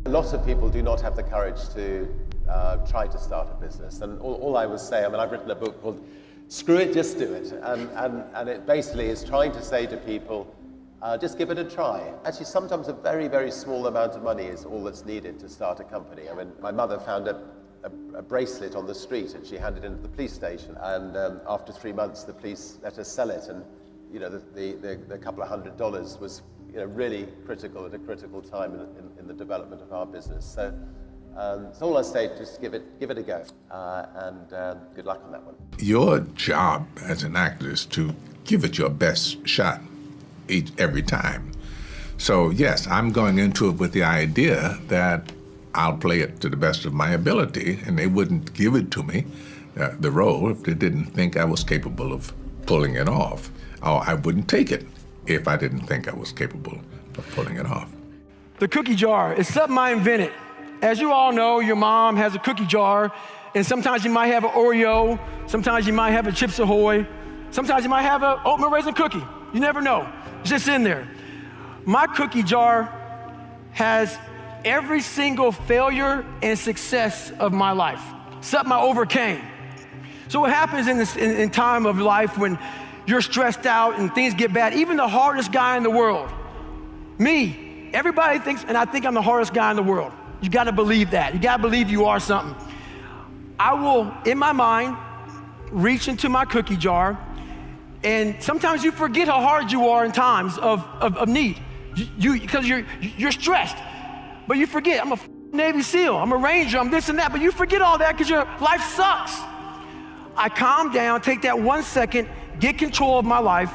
A lot of people do not have the courage to try to start a business. And all I would say, I mean, I've written a book called Screw It, Just Do It. And it basically is trying to say to people, just give it a try. Actually, sometimes a very, very small amount of money is all that's needed to start a company. I mean, my mother found a bracelet on the street and she handed it into the police station. And after 3 months, the police let her sell it. And, you know, the couple of $100 was, you know, really critical at a critical time in the development of our business. So all I say, just give it a go. And good luck on that one. Your job as an actor is to give it your best shot every time. So yes, I'm going into it with the idea that I'll play it to the best of my ability, and they wouldn't give it to me, the role, if they didn't think I was capable of pulling it off. Or I wouldn't take it if I didn't think I was capable of pulling it off. The cookie jar is something I invented. As you all know, your mom has a cookie jar, and sometimes you might have an Oreo, sometimes you might have a Chips Ahoy, sometimes you might have an oatmeal raisin cookie. You never know. It's just in there. My cookie jar has every single failure and success of my life, something I overcame. So what happens in time of life when you're stressed out and things get bad, even the hardest guy in the world, me, everybody thinks, and I think I'm the hardest guy in the world. You gotta believe that. You gotta believe you are something. I will, in my mind, reach into my cookie jar, and sometimes you forget how hard you are in times of need. Because you're stressed, but you forget, I'm a Navy SEAL, I'm a Ranger, I'm this and that, but you forget all that because your life sucks. I calm down, take that 1 second, get control of my life,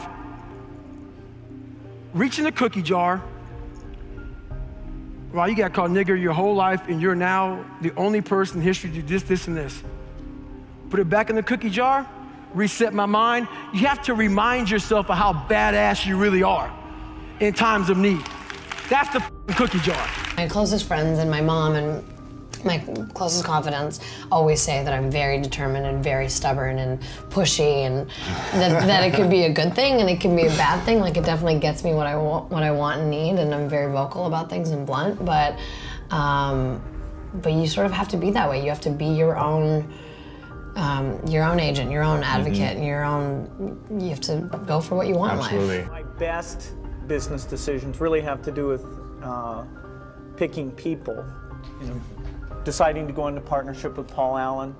reach in the cookie jar. Well, you got called nigger your whole life, and you're now the only person in history to do this, and this. Put it back in the cookie jar, reset my mind. You have to remind yourself of how badass you really are in times of need. That's the cookie jar. My closest friends and my mom and my closest confidants always say that I'm very determined and very stubborn and pushy, and that it could be a good thing and it can be a bad thing. Like, it definitely gets me what I want and need, and I'm very vocal about things and blunt, but you sort of have to be that way. You have to be your own agent, your own advocate, and you have to go for what you want in life. My best business decisions really have to do with picking people. You know, deciding to go into partnership with Paul Allen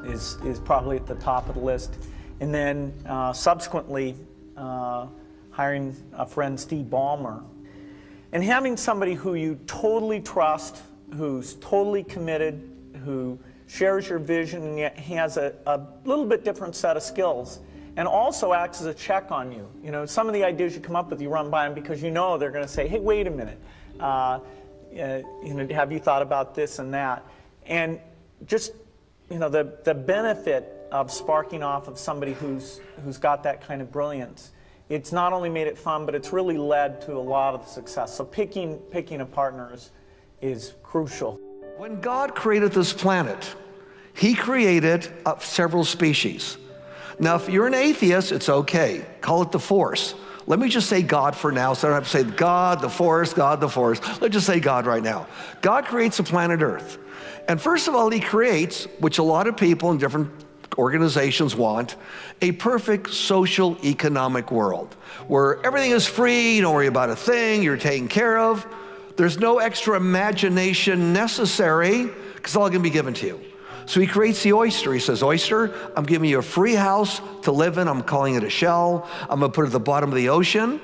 is probably at the top of the list. And then subsequently hiring a friend, Steve Ballmer. And having somebody who you totally trust, who's totally committed, who shares your vision and yet has a little bit different set of skills, and also acts as a check on you. You know, some of the ideas you come up with, you run by them because you know they're going to say, hey, wait a minute. You know, have you thought about this and that? And just, you know, the benefit of sparking off of somebody who's got that kind of brilliance, it's not only made it fun, but it's really led to a lot of success. So picking a partner is crucial. When God created this planet, He created several species. Now, if you're an atheist, it's okay. Call it the force. Let me just say God for now, so I don't have to say God, the force, God, the force. Let's just say God right now. God creates the planet Earth. And first of all, He creates, which a lot of people in different organizations want, a perfect social economic world where everything is free, you don't worry about a thing, you're taken care of. There's no extra imagination necessary because it's all going to be given to you. So He creates the oyster. He says, oyster, I'm giving you a free house to live in. I'm calling it a shell. I'm going to put it at the bottom of the ocean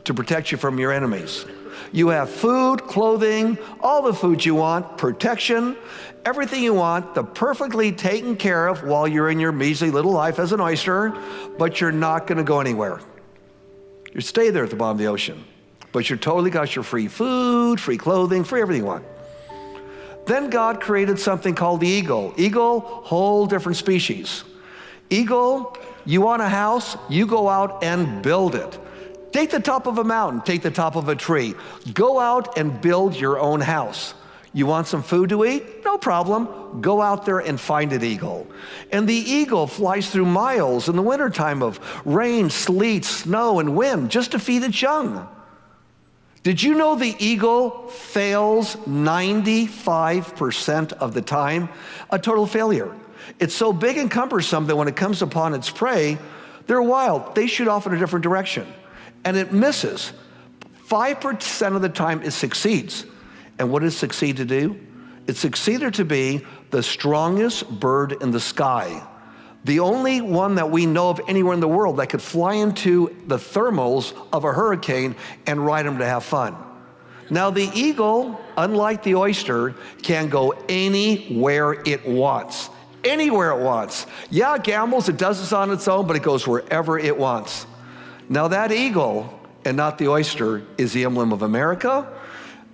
to protect you from your enemies. You have food, clothing, all the food you want, protection, everything you want, the perfectly taken care of while you're in your measly little life as an oyster, but you're not going to go anywhere. You stay there at the bottom of the ocean, but you're totally got your free food, free clothing, free everything you want. Then God created something called the eagle. Eagle, whole different species. Eagle, you want a house, you go out and build it. Take the top of a mountain, take the top of a tree. Go out and build your own house. You want some food to eat? No problem. Go out there and find an eagle. And the eagle flies through miles in the wintertime of rain, sleet, snow, and wind just to feed its young. Did you know the eagle fails 95% of the time? A total failure. It's so big and cumbersome that when it comes upon its prey, they're wild. They shoot off in a different direction. And it misses. 5% of the time it succeeds. And what does succeed to do? It succeeded to be the strongest bird in the sky. The only one that we know of anywhere in the world that could fly into the thermals of a hurricane and ride them to have fun. Now the eagle, unlike the oyster, can go anywhere it wants. Anywhere it wants. Yeah, it gambles, it does this on its own, but it goes wherever it wants. Now that eagle, and not the oyster, is the emblem of America,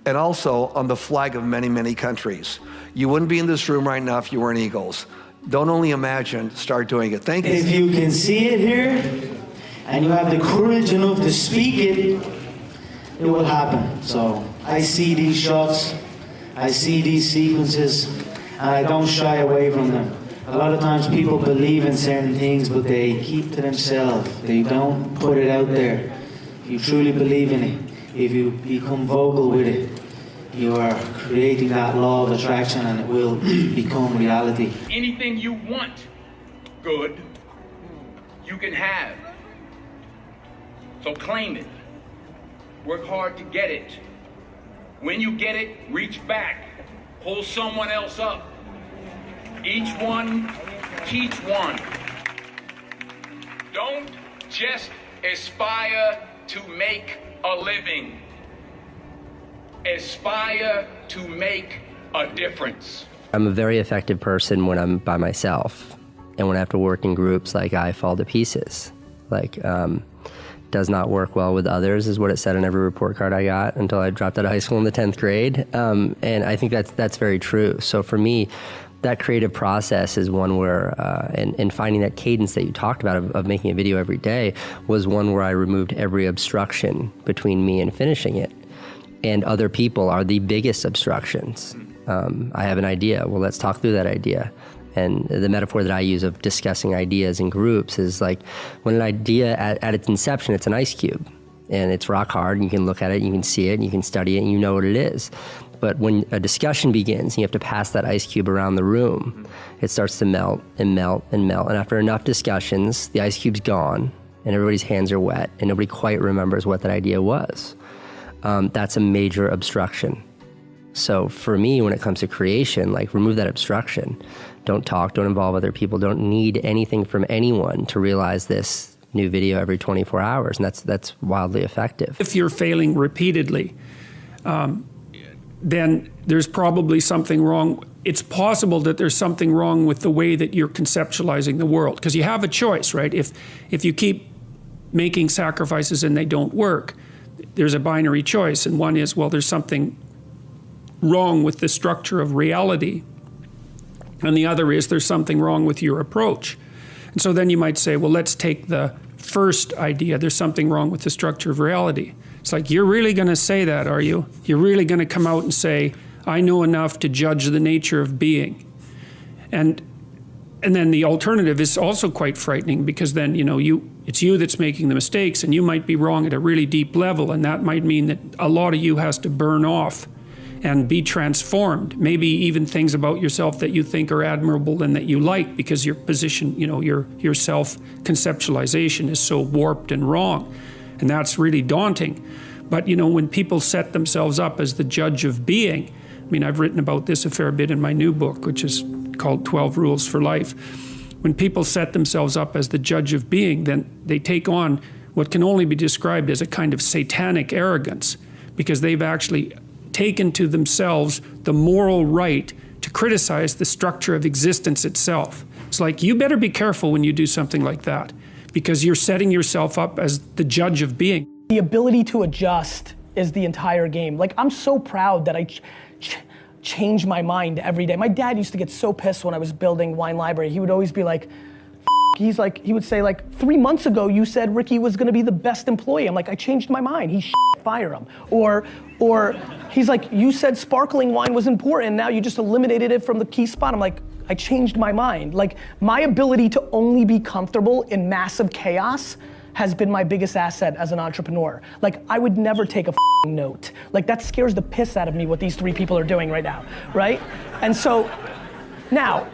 and also on the flag of many, many countries. You wouldn't be in this room right now if you weren't eagles. Don't only imagine, start doing it. Thank you. If you can see it here, and you have the courage enough to speak it, it will happen. So I see these shots, I see these sequences, and I don't shy away from them. A lot of times people believe in certain things, but they keep to themselves. They don't put it out there. If you truly believe in it, if you become vocal with it, you are creating that law of attraction, and it will become reality. Anything you want good, you can have. So claim it. Work hard to get it. When you get it, reach back. Pull someone else up. Each one, teach one. Don't just aspire to make a living. Aspire to make a difference. I'm a very effective person when I'm by myself. And when I have to work in groups, like, I fall to pieces. Like, does not work well with others is what it said on every report card I got until I dropped out of high school in the 10th grade. And I think that's very true. So for me, that creative process is one where, and finding that cadence that you talked about of making a video every day was one where I removed every obstruction between me and finishing it. And other people are the biggest obstructions. I have an idea. Well, let's talk through that idea. And the metaphor that I use of discussing ideas in groups is like, when an idea at its inception, it's an ice cube. And it's rock hard, and you can look at it, and you can see it, and you can study it, and you know what it is. But when a discussion begins, you have to pass that ice cube around the room. It starts to melt and melt and melt. And after enough discussions, the ice cube's gone, and everybody's hands are wet, and nobody quite remembers what that idea was. That's a major obstruction. So for me, when it comes to creation, like, remove that obstruction. Don't talk, don't involve other people, don't need anything from anyone to realize this new video every 24 hours, and that's wildly effective. If you're failing repeatedly, then there's probably something wrong. It's possible that there's something wrong with the way that you're conceptualizing the world, because you have a choice, right? If you keep making sacrifices and they don't work, there's a binary choice, and one is, well, there's something wrong with the structure of reality, and the other is there's something wrong with your approach. And so then you might say, well, let's take the first idea, there's something wrong with the structure of reality. It's like, you're really going to say that, are you? You're really going to come out and say, I know enough to judge the nature of being. And then the alternative is also quite frightening, because then, it's you that's making the mistakes, and you might be wrong at a really deep level, and that might mean that a lot of you has to burn off and be transformed. Maybe even things about yourself that you think are admirable and that you like, because your position, your self-conceptualization is so warped and wrong. And that's really daunting. But when people set themselves up as the judge of being, I've written about this a fair bit in my new book, which is called 12 Rules for Life. When people set themselves up as the judge of being, then they take on what can only be described as a kind of satanic arrogance, because they've actually taken to themselves the moral right to criticize the structure of existence itself. It's like, you better be careful when you do something like that, because you're setting yourself up as the judge of being. The ability to adjust is the entire game. Like, I'm so proud that I change my mind every day. My dad used to get so pissed when I was building Wine Library. He would always be like, he would say, 3 months ago you said Ricky was gonna be the best employee. I'm like, I changed my mind. He fire him. Or he's like, you said sparkling wine was important, now you just eliminated it from the key spot. I'm like, I changed my mind. Like, my ability to only be comfortable in massive chaos has been my biggest asset as an entrepreneur. Like, I would never take a note. Like, that scares the piss out of me what these 3 people are doing right now, right? And so, now,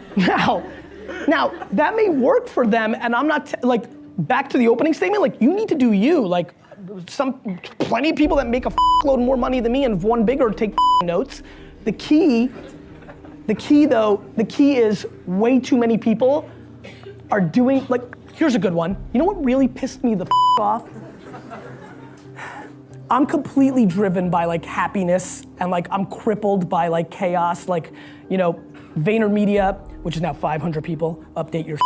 that may work for them, and I'm not, like, back to the opening statement, like, you need to do you. Like, plenty of people that make a load more money than me and have won bigger take notes. The key is way too many people are doing, like, here's a good one. You know what really pissed me the off? I'm completely driven by like happiness, and like I'm crippled by like chaos, like, you know, VaynerMedia, which is now 500 people, update your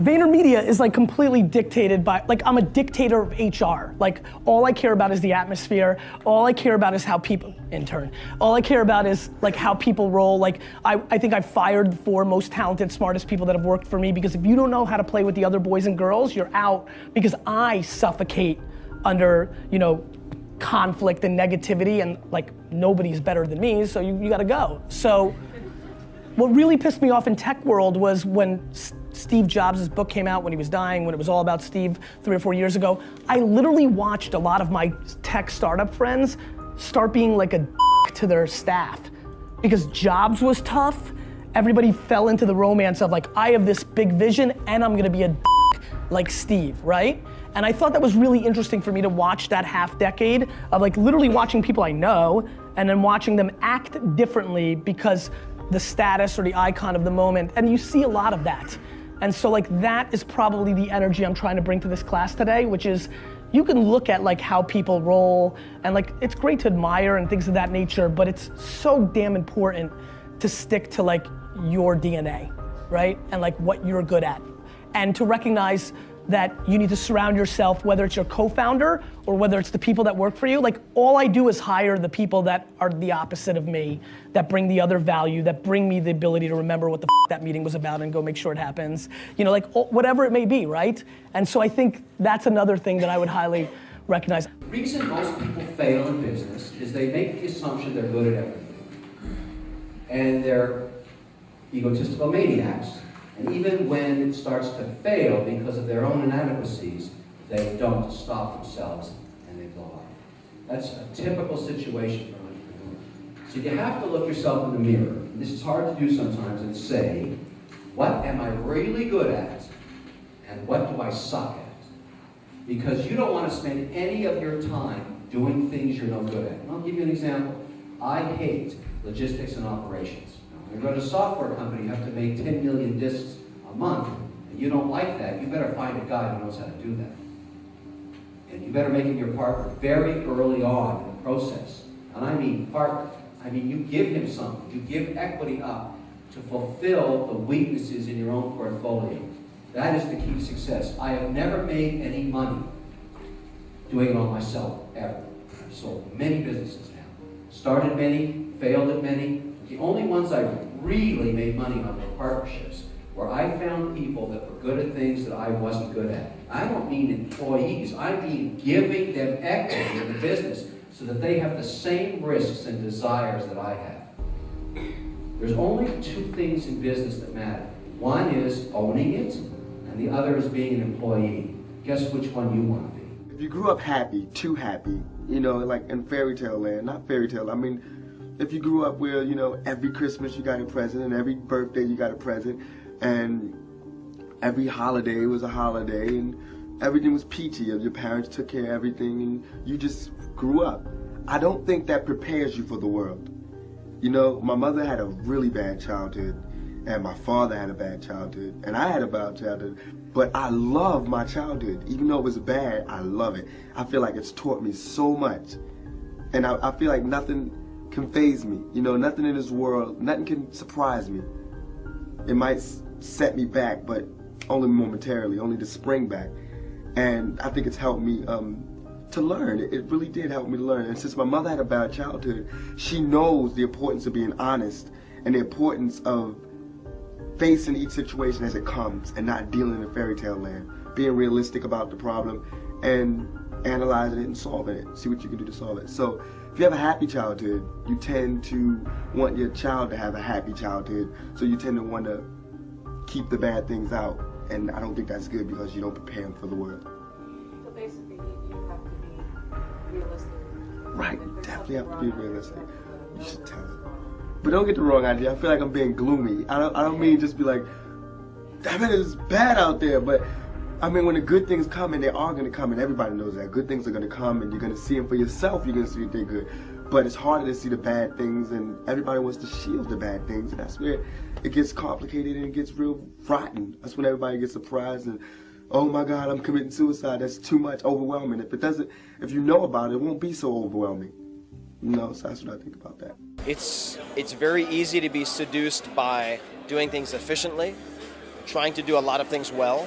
VaynerMedia is like completely dictated by, like, I'm a dictator of HR. Like, all I care about is the atmosphere. All I care about is how people, all I care about is like how people roll. Like, I think I fired the 4 most talented, smartest people that have worked for me, because if you don't know how to play with the other boys and girls, you're out, because I suffocate under, you know, conflict and negativity, and like nobody's better than me, so you gotta go. So what really pissed me off in tech world was when Steve Jobs' book came out, when he was dying, when it was all about Steve 3 or 4 years ago. I literally watched a lot of my tech startup friends start being like a dick to their staff, because Jobs was tough. Everybody fell into the romance of like, I have this big vision and I'm gonna be a dick like Steve, right? And I thought that was really interesting for me to watch that half decade of like literally watching people I know and then watching them act differently because the status or the icon of the moment, and you see a lot of that. And so like that is probably the energy I'm trying to bring to this class today, which is you can look at like how people roll, and like it's great to admire and things of that nature, but it's so damn important to stick to like your DNA, right? And like what you're good at. And to recognize that you need to surround yourself, whether it's your co-founder or whether it's the people that work for you. Like, all I do is hire the people that are the opposite of me, that bring the other value, that bring me the ability to remember what the that meeting was about and go make sure it happens. You know, like whatever it may be, right? And so I think that's another thing that I would highly recognize. The reason most people fail in business is they make the assumption they're good at everything. And they're egotistical maniacs. And even when it starts to fail because of their own inadequacies, they don't stop themselves and they blow up. That's a typical situation for an entrepreneur. So you have to look yourself in the mirror, and this is hard to do sometimes, and say, what am I really good at and what do I suck at? Because you don't want to spend any of your time doing things you're no good at. And I'll give you an example. I hate logistics and operations. When you run a software company, you have to make 10 million disks a month, and you don't like that, you better find a guy who knows how to do that. And you better make him your partner very early on in the process. And I mean partner. I mean you give him something. You give equity up to fulfill the weaknesses in your own portfolio. That is the key to success. I have never made any money doing it all myself, ever. I've sold many businesses now. Started many, failed at many. The only ones I really made money on were partnerships, where I found people that were good at things that I wasn't good at. I don't mean employees, I mean giving them equity in the business so that they have the same risks and desires that I have. There's only 2 things in business that matter. One is owning it, and the other is being an employee. Guess which one you want to be. If you grew up happy, too happy, you know, like in fairy tale land, not fairy tale, I mean, if you grew up where, you know, every Christmas you got a present and every birthday you got a present and every holiday was a holiday and everything was peachy, your parents took care of everything and you just grew up. I don't think that prepares you for the world. You know, my mother had a really bad childhood and my father had a bad childhood and I had a bad childhood, but I love my childhood. Even though it was bad, I love it. I feel like it's taught me so much. And I feel like nothing can faze me. You know, nothing in this world, nothing can surprise me. It might set me back, but only momentarily, only to spring back. And I think it's helped me to learn. It really did help me to learn. And since my mother had a bad childhood, she knows the importance of being honest and the importance of facing each situation as it comes and not dealing in fairy tale land. Being realistic about the problem and analyzing it and solving it. See what you can do to solve it. So if you have a happy childhood, you tend to want your child to have a happy childhood. So you tend to want to keep the bad things out. And I don't think that's good because you don't prepare them for the world. So basically, you have to be realistic. Right, you definitely have to be realistic. You should tell them. But don't get the wrong idea. I feel like I'm being gloomy. I don't mean just be like, damn it, it's bad out there. But I mean, when the good things come, and they are going to come, and everybody knows that. Good things are going to come, and you're going to see them for yourself. You're going to see if they're good. But it's harder to see the bad things, and everybody wants to shield the bad things. And that's where it gets complicated and it gets real rotten. That's when everybody gets surprised and, oh my God, I'm committing suicide. That's too much, overwhelming. If you know about it, it won't be so overwhelming. You know, so that's what I think about that. It's very easy to be seduced by doing things efficiently, trying to do a lot of things well.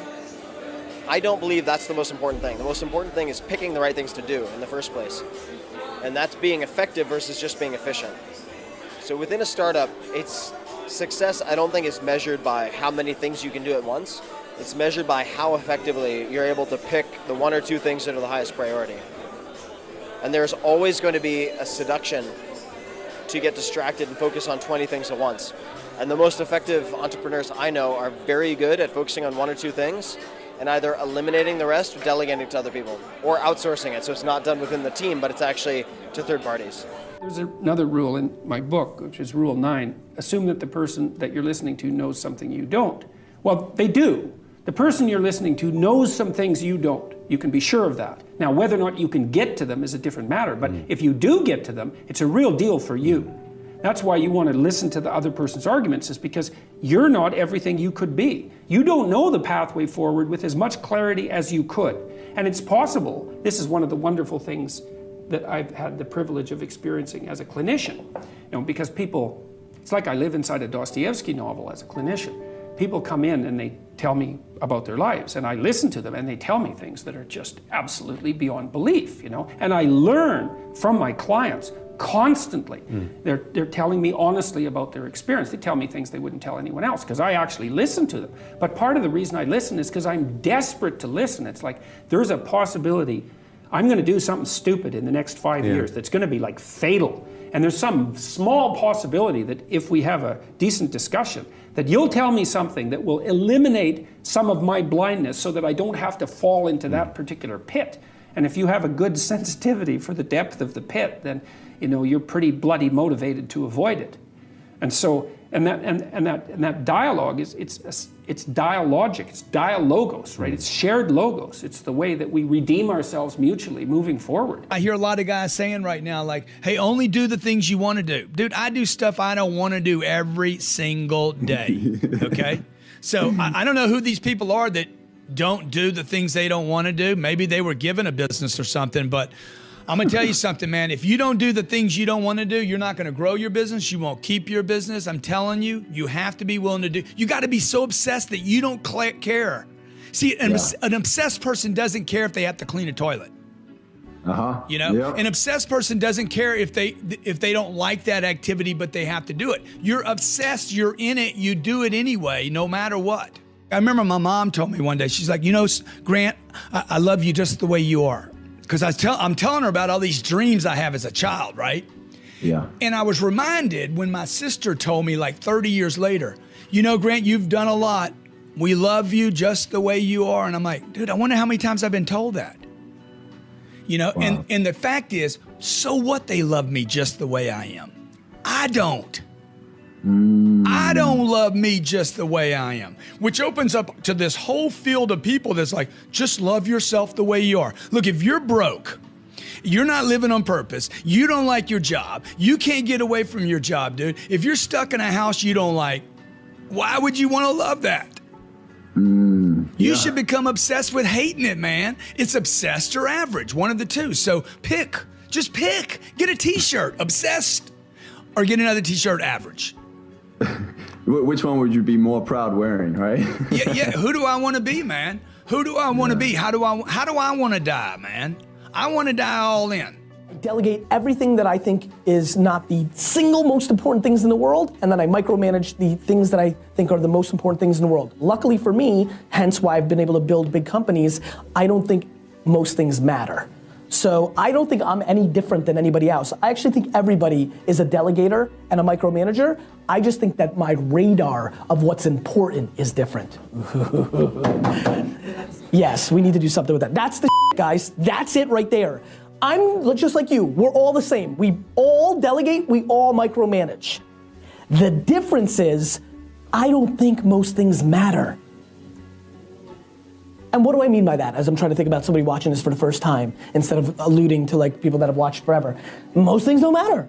I don't believe that's the most important thing. The most important thing is picking the right things to do in the first place. And that's being effective versus just being efficient. So within a startup, it's success, I don't think, is measured by how many things you can do at once. It's measured by how effectively you're able to pick the one or two things that are the highest priority. And there's always going to be a seduction to get distracted and focus on 20 things at once. And the most effective entrepreneurs I know are very good at focusing on one or two things and either eliminating the rest or delegating to other people or outsourcing it. So it's not done within the team, but it's actually to third parties. There's another rule in my book, which is Rule 9. Assume that the person that you're listening to knows something you don't. Well, they do. The person you're listening to knows some things you don't. You can be sure of that. Now, whether or not you can get to them is a different matter, but if you do get to them, it's a real deal for you. That's why you want to listen to the other person's arguments, is because you're not everything you could be. You don't know the pathway forward with as much clarity as you could. And it's possible. This is one of the wonderful things that I've had the privilege of experiencing as a clinician. Because people, it's like I live inside a Dostoevsky novel as a clinician. People come in and they tell me about their lives, and I listen to them, and they tell me things that are just absolutely beyond belief, And I learn from my clients constantly. They're telling me honestly about their experience. They tell me things they wouldn't tell anyone else because I actually listen to them. But part of the reason I listen is because I'm desperate to listen. It's like there's a possibility I'm going to do something stupid in the next 5 years that's going to be like fatal. And there's some small possibility that if we have a decent discussion, that you'll tell me something that will eliminate some of my blindness so that I don't have to fall into that particular pit. And if you have a good sensitivity for the depth of the pit, then you're pretty bloody motivated to avoid it. And so, and that dialogue it's dialogic, it's dialogos, right? It's shared logos. It's the way that we redeem ourselves mutually moving forward. I hear a lot of guys saying right now, like, hey, only do the things you want to do. Dude, I do stuff I don't want to do every single day, okay? So I don't know who these people are that don't do the things they don't want to do. Maybe they were given a business or something, but I'm going to tell you something, man. If you don't do the things you don't want to do, you're not going to grow your business. You won't keep your business. I'm telling you, you have to be willing to do. You got to be so obsessed that you don't care. See, an obsessed person doesn't care if they have to clean a toilet. An obsessed person doesn't care if they don't like that activity, but they have to do it. You're obsessed. You're in it. You do it anyway, no matter what. I remember my mom told me one day, she's like, Grant, I love you just the way you are. Because I'm telling her about all these dreams I have as a child, right? Yeah. And I was reminded when my sister told me like 30 years later, Grant, you've done a lot. We love you just the way you are. And I'm like, dude, I wonder how many times I've been told that. Wow. And the fact is, so what they love me just the way I am? I don't. I don't love me just the way I am, which opens up to this whole field of people that's like, just love yourself the way you are. Look, if you're broke, you're not living on purpose, you don't like your job, you can't get away from your job, dude. If you're stuck in a house you don't like, why would you want to love that? You should become obsessed with hating it, man. It's obsessed or average, one of the two. So just pick. Get a t-shirt, obsessed, or get another t-shirt, average. Which one would you be more proud wearing, right? Yeah. Who do I want to be, man? Who do I want to be? How do I want to die, man? I want to die all in. I delegate everything that I think is not the single most important things in the world, and then I micromanage the things that I think are the most important things in the world. Luckily for me, hence why I've been able to build big companies, I don't think most things matter. So I don't think I'm any different than anybody else. I actually think everybody is a delegator and a micromanager. I just think that my radar of what's important is different. Yes, we need to do something with that. That's the guys. That's it right there. I'm just like you. We're all the same. We all delegate, we all micromanage. The difference is, I don't think most things matter. And what do I mean by that? As I'm trying to think about somebody watching this for the first time, instead of alluding to like people that have watched forever. Most things don't matter.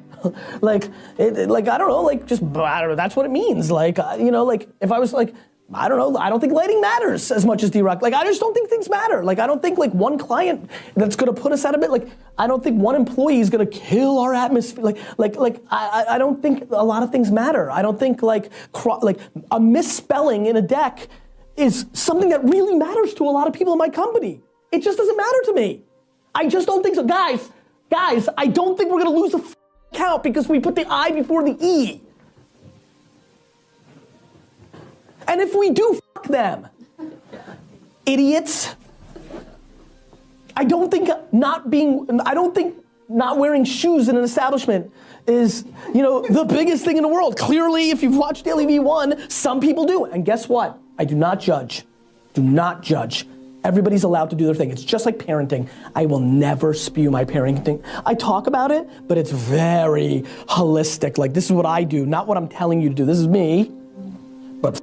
like I don't know, like just, I don't know, that's what it means. Like, you know, like if I was like, I don't know, I don't think lighting matters as much as D-Rock. Like, I just don't think things matter. Like, I don't think like one client that's gonna put us out a bit, like, I don't think one employee is gonna kill our atmosphere. I don't think a lot of things matter. I don't think like a misspelling in a deck is something that really matters to a lot of people in my company. It just doesn't matter to me. I just don't think so. Guys, I don't think we're gonna lose a account because we put the I before the E. And if we do, fuck them. Idiots. I don't think not wearing shoes in an establishment is, you know, the biggest thing in the world. Clearly, if you've watched Daily V1, some people do. And guess what? I do not judge. Do not judge. Everybody's allowed to do their thing. It's just like parenting. I will never spew my parenting. I talk about it, but it's very holistic. Like, this is what I do, not what I'm telling you to do. This is me, but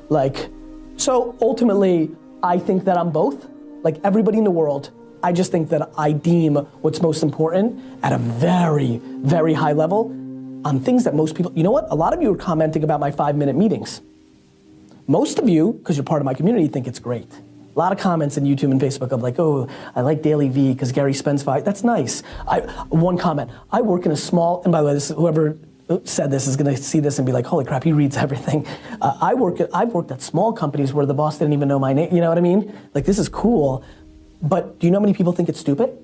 like, so ultimately, I think that I'm both. Like everybody in the world, I just think that I deem what's most important at a very, very high level on things that most people, you know what? A lot of you are commenting about my 5-minute meetings. Most of you, because you're part of my community, think it's great. A lot of comments on YouTube and Facebook of like, oh, I like Daily V because Gary spends 5, that's nice. One comment, I work in a small, and by the way, whoever said this is gonna see this and be like, holy crap, he reads everything. I've worked at small companies where the boss didn't even know my name, you know what I mean? Like, this is cool, but do you know how many people think it's stupid?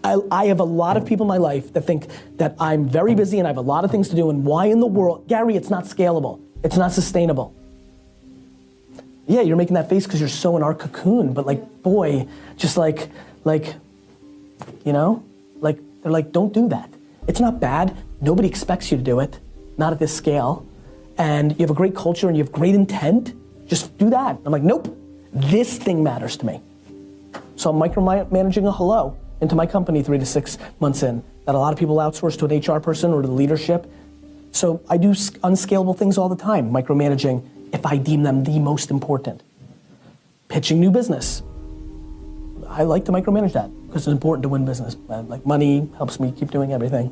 I have a lot of people in my life that think that I'm very busy and I have a lot of things to do, and why in the world, Gary, it's not scalable, it's not sustainable. Yeah, you're making that face because you're so in our cocoon, but like, boy, just like, you know? Like, they're like, don't do that. It's not bad. Nobody expects you to do it, not at this scale. And you have a great culture and you have great intent. Just do that. I'm like, nope, this thing matters to me. So I'm micromanaging a hello into my company 3 to 6 months in, that a lot of people outsource to an HR person or to the leadership. So I do unscalable things all the time, micromanaging if I deem them the most important. Pitching new business. I like to micromanage that because it's important to win business. Like, money helps me keep doing everything.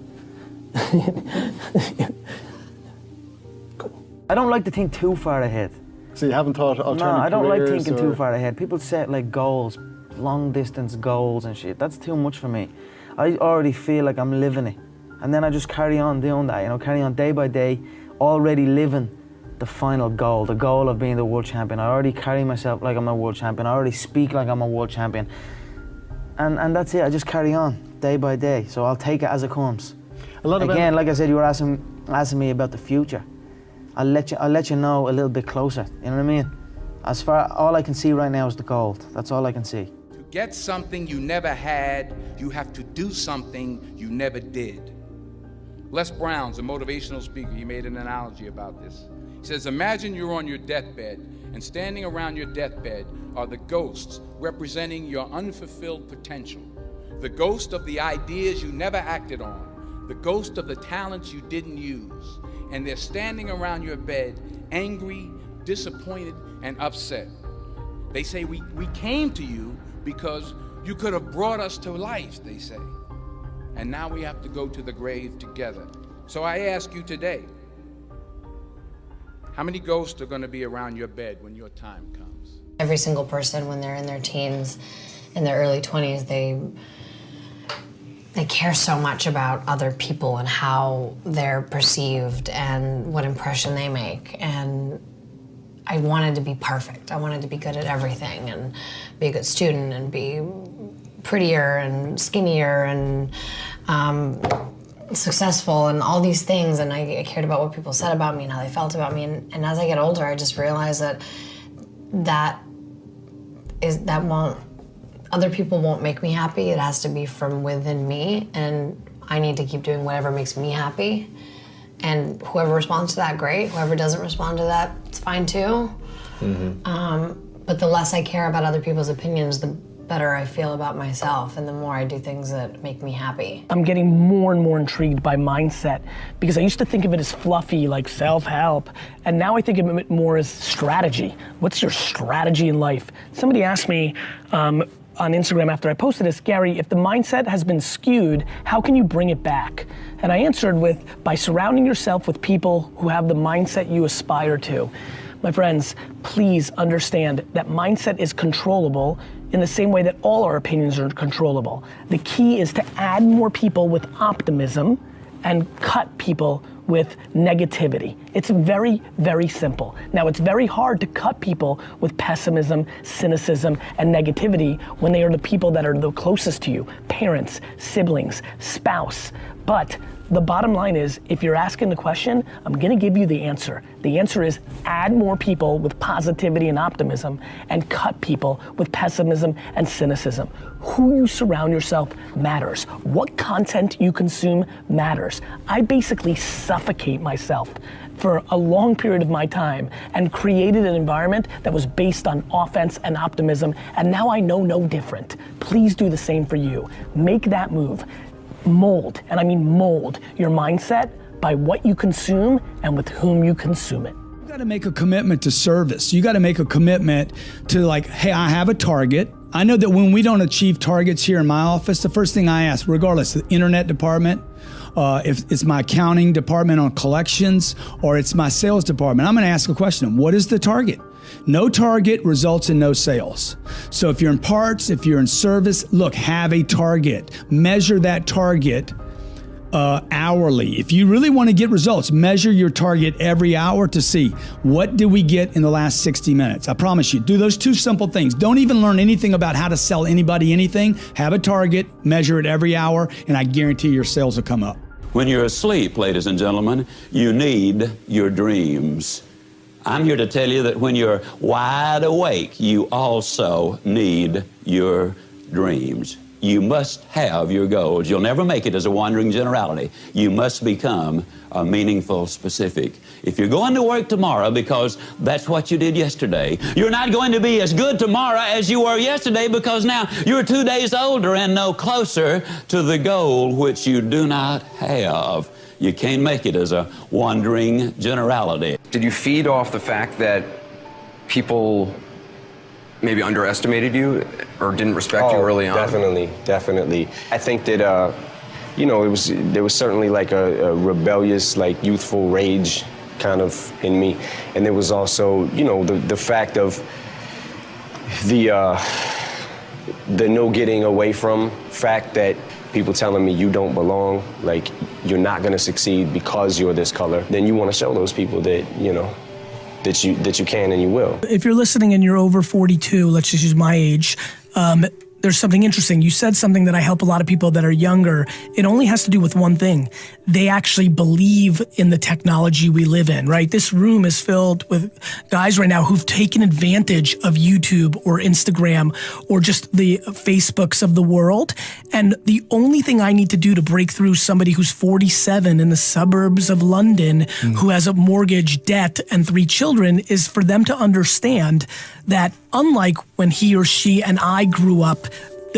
I don't like to think too far ahead. So you haven't thought alternative No, I don't like careers thinking too far ahead. People set like goals, long distance goals and shit. That's too much for me. I already feel like I'm living it. And then I just carry on doing that, you know, carry on day by day, already living the final goal, the goal of being the world champion. I already carry myself like I'm a world champion. I already speak like I'm a world champion. And that's it, I just carry on day by day. So I'll take it as it comes. Again, like I said, you were asking me about the future. I'll let you know a little bit closer, you know what I mean? As far, all I can see right now is the gold. That's all I can see. To get something you never had, you have to do something you never did. Les Brown's a motivational speaker. He made an analogy about this. He says, imagine you're on your deathbed, and standing around your deathbed are the ghosts representing your unfulfilled potential. The ghost of the ideas you never acted on, the ghost of the talents you didn't use. And they're standing around your bed, angry, disappointed, and upset. They say, we came to you because you could have brought us to life, they say. And now we have to go to the grave together. So I ask you today, how many ghosts are going to be around your bed when your time comes? Every single person, when they're in their teens, in their early 20s, they care so much about other people and how they're perceived and what impression they make. And I wanted to be perfect. I wanted to be good at everything and be a good student and be prettier and skinnier and successful and all these things. And I cared about what people said about me and how they felt about me. And as I get older, I just realized that other people won't make me happy. It has to be from within me, and I need to keep doing whatever makes me happy. And whoever responds to that, great. Whoever doesn't respond to that, it's fine too. But the less I care about other people's opinions, the better I feel about myself, and the more I do things that make me happy. I'm getting more and more intrigued by mindset, because I used to think of it as fluffy, like self-help, and now I think of it more as strategy. What's your strategy in life? Somebody asked me on Instagram after I posted this, Gary, if the mindset has been skewed, how can you bring it back? And I answered with, by surrounding yourself with people who have the mindset you aspire to. My friends, please understand that mindset is controllable in the same way that all our opinions are controllable. The key is to add more people with optimism and cut people with negativity. It's very, very simple. Now, it's very hard to cut people with pessimism, cynicism, and negativity when they are the people that are the closest to you, parents, siblings, spouse. But the bottom line is, if you're asking the question, I'm gonna give you the answer. The answer is add more people with positivity and optimism and cut people with pessimism and cynicism. Who you surround yourself matters. What content you consume matters. I basically suffocate myself for a long period of my time and created an environment that was based on offense and optimism, and now I know no different. Please do the same for you. Make that move. Mold, and I mean mold, your mindset by what you consume and with whom you consume it. You gotta make a commitment to service. You gotta make a commitment to like, hey, I have a target. I know that when we don't achieve targets here in my office, the first thing I ask, regardless of the internet department, if it's my accounting department on collections, or it's my sales department, I'm gonna ask a question, what is the target? No target results in no sales. So if you're in parts, if you're in service, look, have a target. Measure that target hourly. If you really want to get results, measure your target every hour to see what did we get in the last 60 minutes. I promise you, do those two simple things. Don't even learn anything about how to sell anybody anything. Have a target, measure it every hour, and I guarantee your sales will come up. When you're asleep, ladies and gentlemen, you need your dreams. I'm here to tell you that when you're wide awake, you also need your dreams. You must have your goals. You'll never make it as a wandering generality. You must become a meaningful specific. If you're going to work tomorrow because that's what you did yesterday, you're not going to be as good tomorrow as you were yesterday, because now you're 2 days older and no closer to the goal which you do not have. You can't make it as a wandering generality. Did you feed off the fact that people maybe underestimated you or didn't respect you early on? Definitely. I think that, you know, there was certainly like a rebellious, like youthful rage kind of in me. And there was also, you know, the fact of the no getting away from fact that people telling me you don't belong, like you're not gonna succeed because you're this color, then you wanna show those people that, you know, that you can and you will. If you're listening and you're over 42, let's just use my age, there's something interesting. You said something that I help a lot of people that are younger. It only has to do with one thing. They actually believe in the technology we live in, right? This room is filled with guys right now who've taken advantage of YouTube or Instagram or just the Facebooks of the world. And the only thing I need to do to break through somebody who's 47 in the suburbs of London who has a mortgage, debt, and 3 children is for them to understand that unlike when he or she and I grew up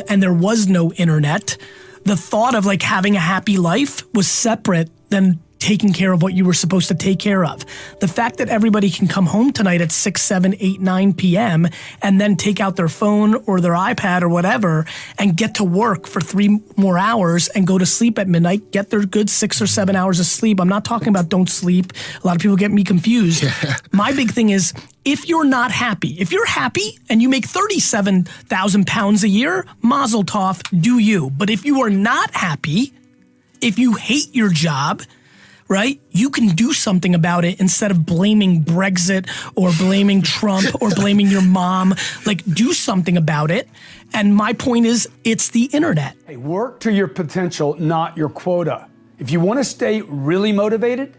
and there was no internet, the thought of like having a happy life was separate than taking care of what you were supposed to take care of. The fact that everybody can come home tonight at 6, 7, 8, 9 p.m. and then take out their phone or their iPad or whatever and get to work for 3 more hours and go to sleep at midnight, get their good 6 or 7 hours of sleep. I'm not talking about don't sleep. A lot of people get me confused. My big thing is, if you're not happy, if you're happy and you make 37,000 pounds a year, mazel tov, do you. But if you are not happy, if you hate your job, right? You can do something about it instead of blaming Brexit or blaming Trump or blaming your mom. Like, do something about it. And my point is, it's the internet. Hey, work to your potential, not your quota. If you want to stay really motivated,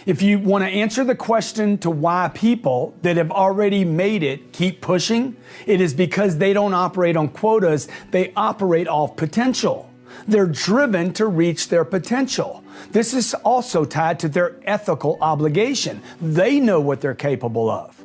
If you want to answer the question to why people that have already made it keep pushing, it is because they don't operate on quotas, they operate off potential. They're driven to reach their potential. This is also tied to their ethical obligation. They know what they're capable of.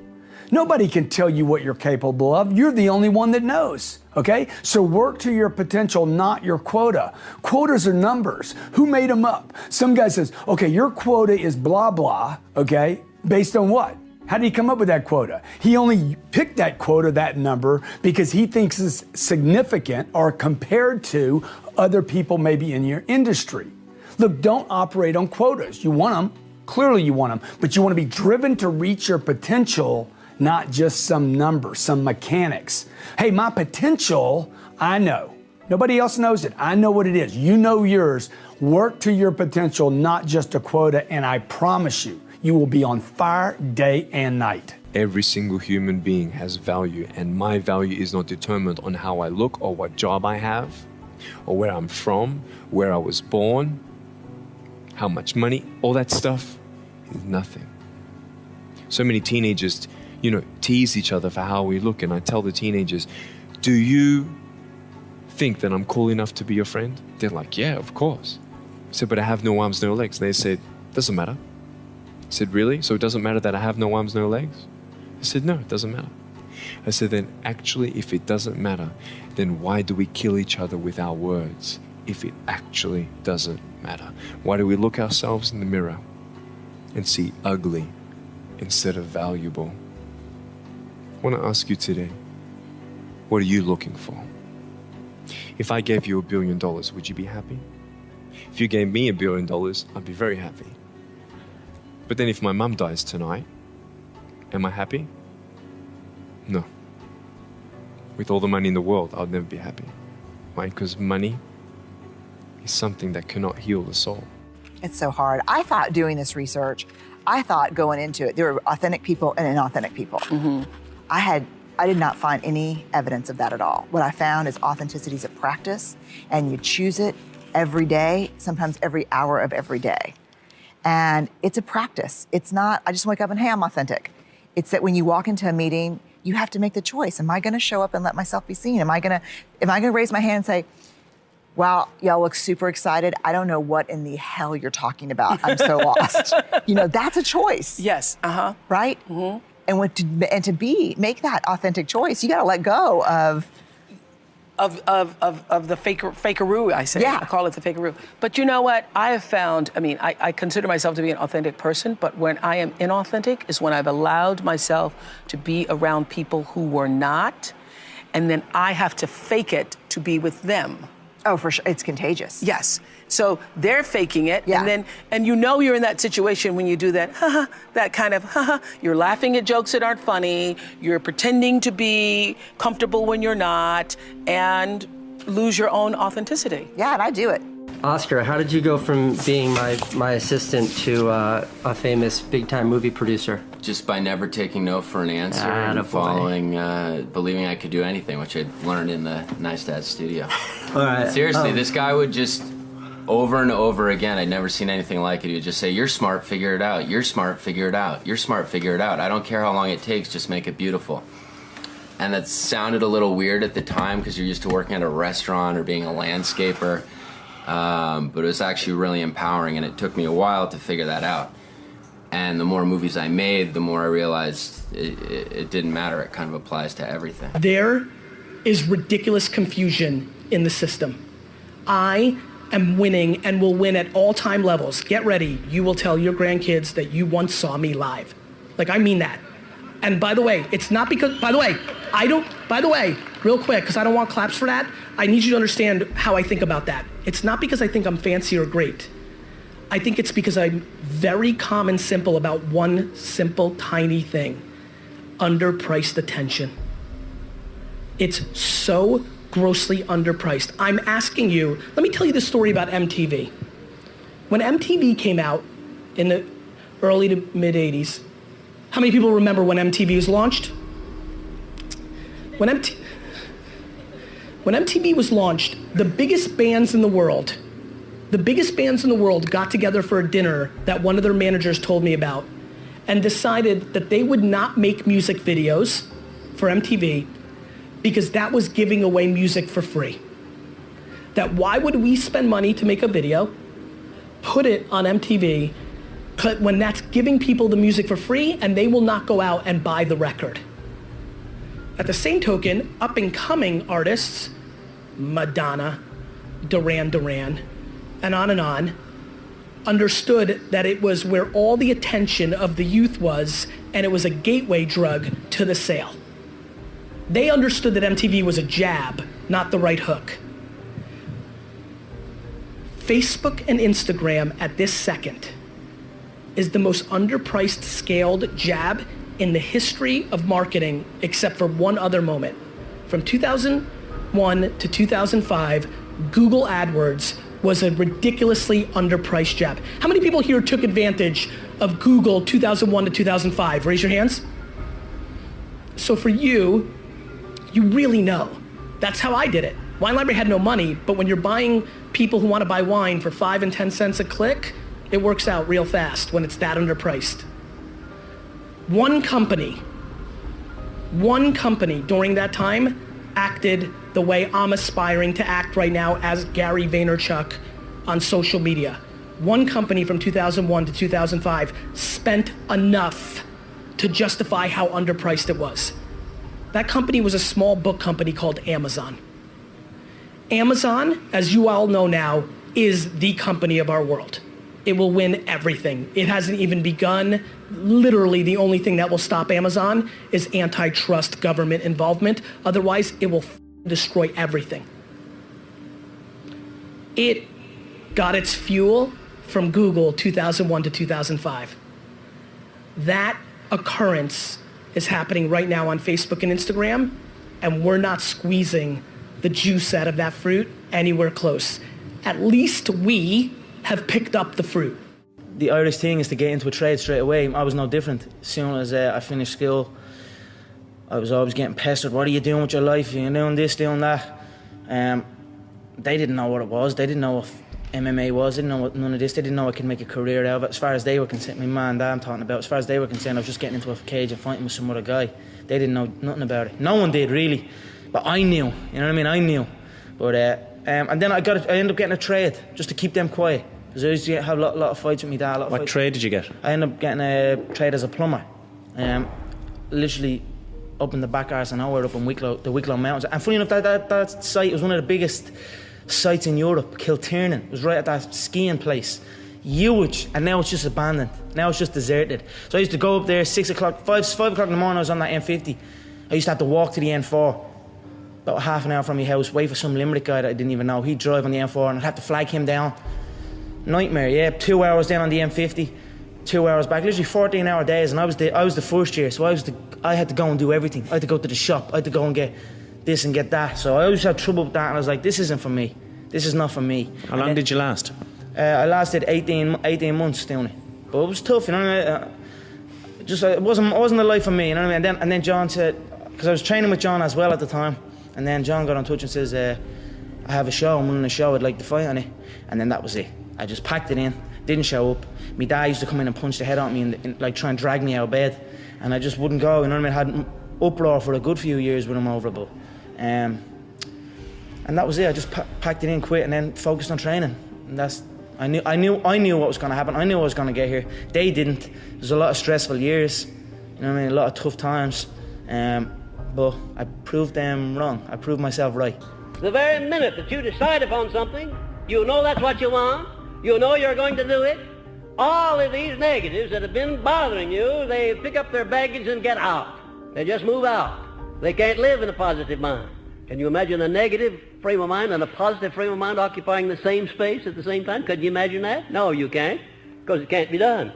Nobody can tell you what you're capable of. You're the only one that knows, okay? So work to your potential, not your quota. Quotas are numbers. Who made them up? Some guy says, okay, your quota is blah, blah, okay? Based on what? How did he come up with that quota? He only picked that quota, that number, because he thinks it's significant or compared to other people maybe in your industry. Look, don't operate on quotas. You want them, clearly you want them, but you want to be driven to reach your potential, not just some number, some mechanics. Hey, my potential, I know. Nobody else knows it. I know what it is. You know yours. Work to your potential, not just a quota, and I promise you, you will be on fire day and night. Every single human being has value, and my value is not determined on how I look or what job I have or where I'm from, where I was born, how much money, all that stuff is nothing. So many teenagers, tease each other for how we look, and I tell the teenagers, do you think that I'm cool enough to be your friend? They're like, yeah, of course. I said, but I have no arms, no legs. And they said, doesn't matter. I said, really? So it doesn't matter that I have no arms, no legs? I said, no, it doesn't matter. I said, then actually, if it doesn't matter, then why do we kill each other with our words if it actually doesn't matter? Why do we look ourselves in the mirror and see ugly instead of valuable? I want to ask you today, what are you looking for? If I gave you $1 billion, would you be happy? If you gave me $1 billion, I'd be very happy. But then if my mum dies tonight, am I happy? No. With all the money in the world, I'll never be happy. Why? Because money is something that cannot heal the soul. It's so hard. I thought doing this research, I thought going into it, there were authentic people and inauthentic people. I did not find any evidence of that at all. What I found is authenticity is a practice, and you choose it every day, sometimes every hour of every day. And it's a practice. It's not, I just wake up and, hey, I'm authentic. It's that when you walk into a meeting, you have to make the choice. Am I gonna show up and let myself be seen? Am I gonna raise my hand and say, wow, y'all look super excited. I don't know what in the hell you're talking about. I'm so lost. That's a choice. Yes, Right? And to make that authentic choice, you gotta let go of the fakeroo, I say. Yeah. I call it the fakeroo. But you know what? I have found, I consider myself to be an authentic person, but when I am inauthentic is when I've allowed myself to be around people who were not, and then I have to fake it to be with them. Oh, for sure. It's contagious. Yes. So they're faking it, Yeah. and you're in that situation when you do that, that kind of, you're laughing at jokes that aren't funny, you're pretending to be comfortable when you're not, and lose your own authenticity. Yeah, and I do it. Oscar, how did you go from being my assistant to a famous big-time movie producer? Just by never taking no for an answer and following, believing I could do anything, which I'd learned in the Nice Dad studio. All right. Seriously, this guy would just, over and over again, I'd never seen anything like it. He would just say, you're smart, figure it out. You're smart, figure it out. You're smart, figure it out. I don't care how long it takes, just make it beautiful. And that sounded a little weird at the time because you're used to working at a restaurant or being a landscaper. But it was actually really empowering, and it took me a while to figure that out. And the more movies I made, the more I realized it didn't matter. It kind of applies to everything. There is ridiculous confusion in the system. I am winning and will win at all time levels. Get ready. You will tell your grandkids that you once saw me live. Like, I mean that. And by the way, it's not because, by the way, real quick, because I don't want claps for that, I need you to understand how I think about that. It's not because I think I'm fancy or great. I think it's because I'm very calm and simple about one simple, tiny thing: underpriced attention. It's so grossly underpriced. I'm asking you, let me tell you the story about MTV. When MTV came out in the early to mid 80s, how many people remember when MTV was launched? When MTV was launched, the biggest bands in the world The biggest bands in the world got together for a dinner that one of their managers told me about and decided that they would not make music videos for MTV because that was giving away music for free. That why would we spend money to make a video, put it on MTV, when that's giving people the music for free and they will not go out and buy the record. At the same token, up and coming artists, Madonna, Duran Duran, and on, understood that it was where all the attention of the youth was, and it was a gateway drug to the sale. They understood that MTV was a jab, not the right hook. Facebook and Instagram at this second is the most underpriced scaled jab in the history of marketing, except for one other moment. From 2001 to 2005, Google AdWords was a ridiculously underpriced jab. How many people here took advantage of Google 2001 to 2005? Raise your hands. So for you really know. That's how I did it. Wine Library had no money, but when you're buying people who want to buy wine for 5 and 10 cents a click, it works out real fast when it's that underpriced. One company during that time acted the way I'm aspiring to act right now as Gary Vaynerchuk on social media. One company from 2001 to 2005 spent enough to justify how underpriced it was. That company was a small book company called Amazon. Amazon, as you all know now, is the company of our world. It will win everything. It hasn't even begun. Literally, the only thing that will stop Amazon is antitrust government involvement. Otherwise, it will destroy everything. It got its fuel from Google 2001 to 2005. That occurrence is happening right now on Facebook and Instagram, and we're not squeezing the juice out of that fruit anywhere close. At least we have picked up the fruit. The Irish thing is to get into a trade straight away. I was no different. As soon as I finished school, I was always getting pestered. What are you doing with your life? You're doing this, doing that. They didn't know what it was. They didn't know what MMA was. They didn't know what none of this. They didn't know I could make a career out of it. As far as they were concerned, my man and dad I'm talking about, as far as they were concerned, I was just getting into a cage and fighting with some other guy. They didn't know nothing about it. No one did, really. But I knew, you know what I mean? I knew. But and then I ended up getting a trade just to keep them quiet. Because I used to have a lot of fights with my dad. What trade did you get? I ended up getting a trade as a plumber. Literally up in the back arse of nowhere, up in the Wicklow Mountains. And funny enough, that site was one of the biggest sites in Europe. Kiltiernan. It was right at that skiing place. Huge. And now it's just abandoned. Now it's just deserted. So I used to go up there 6 o'clock, 5 o'clock in the morning. I was on that M50. I used to have to walk to the N4. About half an hour from my house, wait for some Limerick guy that I didn't even know. He'd drive on the M4 and I'd have to flag him down. Nightmare, yeah. 2 hours down on the M50, 2 hours back. Literally 14-hour days, and I was the first year, so I had to go and do everything. I had to go to the shop. I had to go and get this and get that. So I always had trouble with that, and I was like, this isn't for me. This is not for me. How long did you last? I lasted 18 months doing it, but it was tough, you know what I mean? It wasn't a life for me, you know what I mean? And then John said, because I was training with John as well at the time. And then John got in touch and says, I have a show, I'm running a show, I'd like to fight on it. And then that was it. I just packed it in, didn't show up. My dad used to come in and punch the head out of me and like try and drag me out of bed. And I just wouldn't go, you know what I mean? I had uproar for a good few years with him over, but and that was it. I just packed it in, quit, and then focused on training. And I knew what was gonna happen. I knew I was gonna get here. They didn't. There's a lot of stressful years, you know what I mean? A lot of tough times. But I proved them wrong. I proved myself right. The very minute that you decide upon something, you know that's what you want, you know you're going to do it, all of these negatives that have been bothering you, they pick up their baggage and get out. They just move out. They can't live in a positive mind. Can you imagine a negative frame of mind and a positive frame of mind occupying the same space at the same time? Could you imagine that? No, you can't, because it can't be done.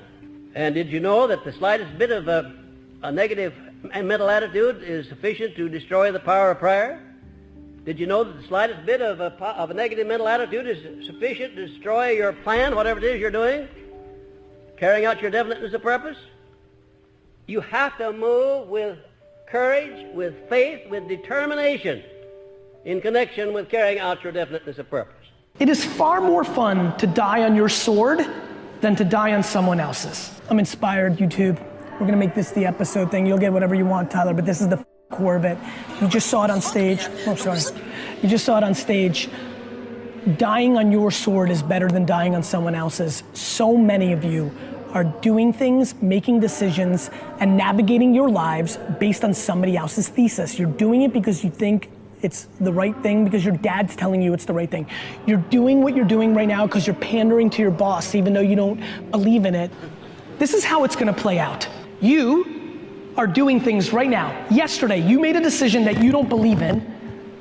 And did you know that the slightest bit of a negative mental attitude is sufficient to destroy the power of prayer? Did you know that the slightest bit of a negative mental attitude is sufficient to destroy your plan, whatever it is you're doing, carrying out your definiteness of purpose? You have to move with courage, with faith, with determination in connection with carrying out your definiteness of purpose. It is far more fun to die on your sword than to die on someone else's. I'm inspired, YouTube. We're gonna make this the episode thing. You'll get whatever you want, Tyler, but this is the core of it. You just saw it on stage. Oh, sorry. You just saw it on stage. Dying on your sword is better than dying on someone else's. So many of you are doing things, making decisions, and navigating your lives based on somebody else's thesis. You're doing it because you think it's the right thing, because your dad's telling you it's the right thing. You're doing what you're doing right now because you're pandering to your boss even though you don't believe in it. This is how it's gonna play out. You are doing things right now. Yesterday, you made a decision that you don't believe in,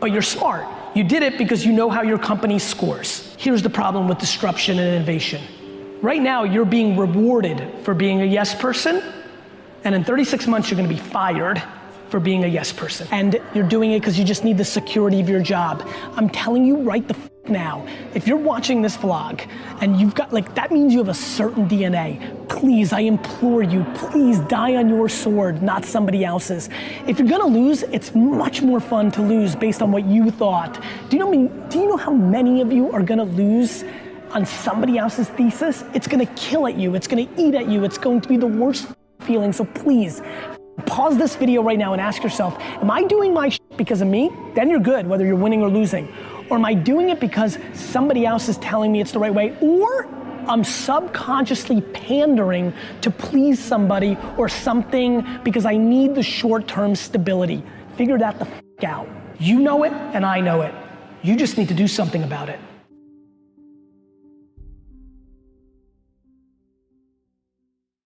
but you're smart. You did it because you know how your company scores. Here's the problem with disruption and innovation. Right now, you're being rewarded for being a yes person, and in 36 months, you're gonna be fired for being a yes person. And you're doing it because you just need the security of your job. I'm telling you right the f now, if you're watching this vlog and you've got, like, that means you have a certain DNA. Please, I implore you, please die on your sword, not somebody else's. If you're gonna lose, it's much more fun to lose based on what you thought. Do you know how many of you are gonna lose on somebody else's thesis? It's gonna kill at you, it's gonna eat at you, it's going to be the worst feeling, so please, pause this video right now and ask yourself, am I doing my shit because of me? Then you're good, whether you're winning or losing. Or am I doing it because somebody else is telling me it's the right way? Or I'm subconsciously pandering to please somebody or something because I need the short-term stability. Figure that the f out. You know it and I know it. You just need to do something about it.